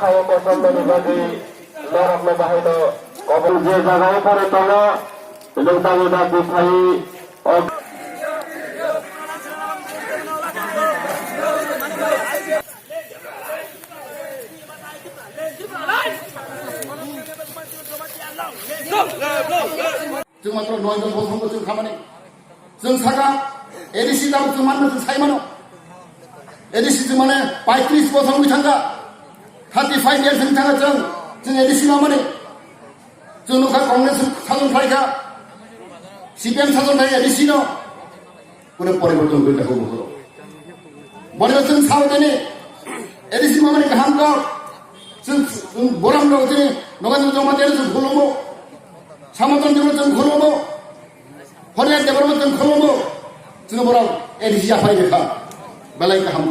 খায় পছন্দ বিভাগে লড়াক বাহিত কবল যে জায়গায় পরে তোলা এবং তাদের বিখাই जों मात्र 9 जन बसंग जों खामानि जों सागा एडिसि दाम जों मानो जों साइमानो एडिसि जों माने 35 बसंग बिथांगा 35 years जों थांगा जों एडिसि माने जों नखा कांग्रेस साजन थाइखा सीपीएम साजन थाइ एडिसि नो কোনো পরিবর্তন করে দেখো বলো বড় जों सावदेने एडिसि माने गाहाम क जों बोराम लो जों नगाजों जमा देर जों खुलुमो सामतन जों खुलुमो हरियान देबरमो जों खुलुमो जों बोराम एडिसि आफाय देखा बेलाय गाहाम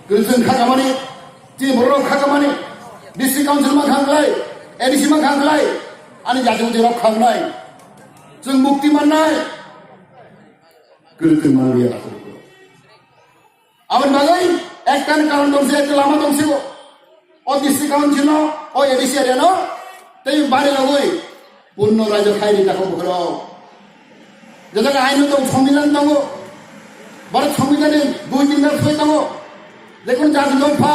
क जों खागामानि जे बोराम खागामानि डिस्ट्रिक्ट काउन्सिल मा खांलाय एडिसि मा खांलाय आनि जाजों जेराव खांनाय जों मुक्ति मोननाय गोरों मानगैया आबाद बागै एकटान कारण दंसे एक लामा दंसे ओ डिस्ट्रिक्ट काउन्सिल ओ एडिसि एरिया न तै बारे लगै पूर्ण राज्य खाइरि दाखौ बखरो जेला आइन दं संविधान दं भारत संविधान 2 दिन सय दं देखुन जाति दंफा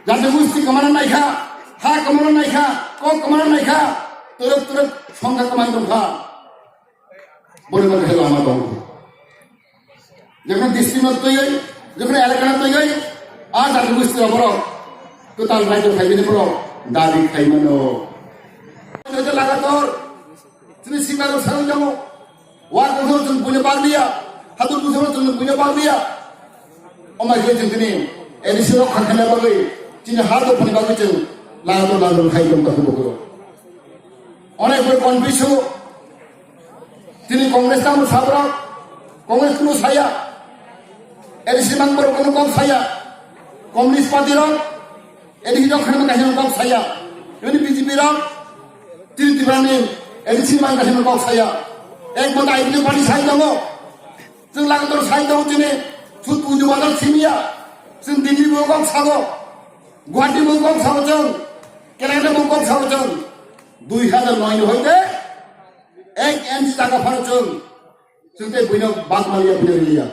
जाति मुस्ति कमाना नायखा हा कमाना नायखा क कमाना नायखा तुरक तुरक संख्या कमान दंफा বলে বলে হেলো আমার দল যখন ডিস্ট্রিক্ট তৈরি যখন এলাকা তৈরি আজ আর বুঝতে বড় তো তার রাজ্য খাইবে বড় দাবি খাইমানো এটা লাগাতর তুমি সীমার সামনে যাও ওয়া কোন তুমি বুঝে পারলিয়া হাতুর বুঝে তুমি বুঝে পারলিয়া আমার যে তুমি এডিসি রক্ষা খানা পাবে তিনি হাত ওপরে পাবে তুমি লাগাতো লাগাতো খাইতাম কথা বলো অনেক বড় কনফিউশন তিনি কংগ্রেস নাম সাবরা কংগ্রেস কোনো সায়া এডিসি নাম্বার কোনো কম সায়া কমিউনিস্ট পার্টির এডিসি দক্ষিণ কাছে কম সায়া এমনি বিজেপির তিনি ত্রিপুরানি এডিসি মান কাছে কম সায়া একমাত্র আইডি পার্টি সাই দङ जों लागातार साइ दङ दिनै सुद पुजु बाजार सिमिया जों दिल्लीबो कम सागो गुवाहाटीबो कम सागो जों केरालाबो कम सागो जों 2009 হইতে एक एमसी टाका फानो जों बयनो बात मालिया फैलिया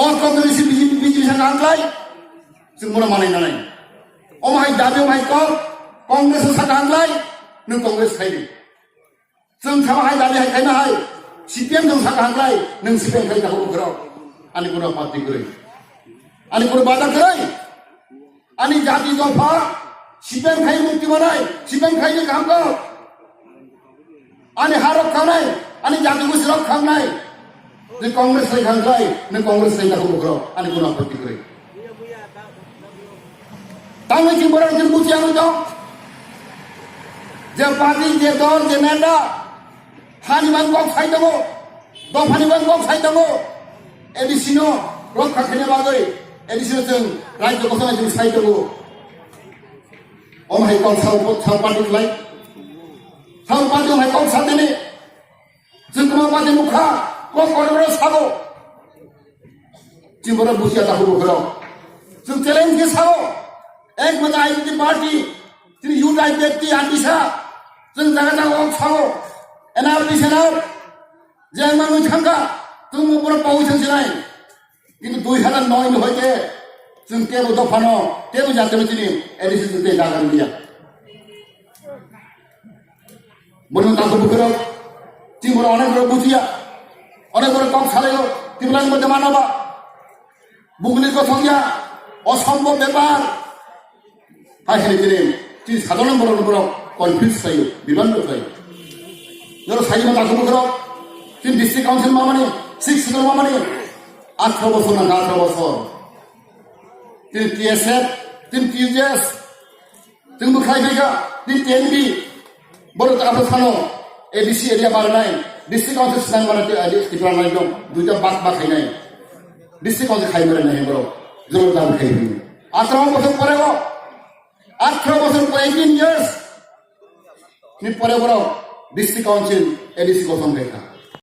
और कांग्रेस बीजेपी सा आंगलाय जों मोना मानाय नालाय ओ माय दाबि माय क कांग्रेस सा आंगलाय नों कांग्रेस खायदि जों थामा हाय दाबि हाय खायना हाय सीपीएम जों सा आंगलाय नों सीपीएम खाय दाखौ बखराव आनि गुना पार्टी गरै आनि गुना बाजार गरै आनि जाति दफा सीपीएम खाई मुक्ति बनाय सीपीएम खाई काम को आने हारक खानाय आने जाति गुसरक खानाय जे कांग्रेस खाई खानाय ने कांग्रेस खाई दाखौ बखरो आने गुना पार्टी गरै तांगे कि बरा जों बुथिया दं जे पार्टी जे दल जे नेता हानि मान को खाई दङ दफानि मान को खाई दङ एडिसिनो रखा खाने बागै एडिसिनो जों राज्य गसनाय जों साइ दङ om hai kong sao party lai sao party om hai kong sa dene जों कमा party mukha ko kororo sago जिबरा बुसिया दाखौ बखराव जों चैलेंज के सागो एक मजा आईटी पार्टी তিনি ইউনাইট ব্যক্তি আন্দিসা जों জায়গা জায়গা सागो एनआरपी सेनार যে মানুষ থাকা তুমি উপর পৌঁছেছে নাই কিন্তু 2009 হইতে जों केबो दफानो केबो जाते बिदिनो एडिसि जुते जागोन गैया बनो ताको बखरो तिमरो अनेक बড় बुथिया अनेक बড় कम सालायो तिमलानि मध्य मानबा बुगनि कथंया असम्भव ব্যাপার हाय हेले दिने ति साधारण बড় कनफ्यूज जायो बिबान जायो जरो साइमा ताको बखरो ति डिस्ट्रिक्ट काउन्सिल मामानि 6 सिटर मामानि 18 বছর না 18 বছর तीन TSF, तीन TUS, तीन बुखाई बेगा, तीन TNB, बड़ो आप सानो एडिसि एरिया बारनाय, डिस्ट्रिक्ट काउन्सिल सिनान बारनाय टिप्रा नाय दं, दुइटा बात खायनाय, डिस्ट्रिक्ट काउन्सिल खाय बारनाय नाही बड़ो, जोर दाम खाय बिनि। 18 বছর পরে 18 বছর পরে 18 years, नि परे बड़ो डिस्ट्रिक्ट काउन्सिल एडिसि गठन खायखा।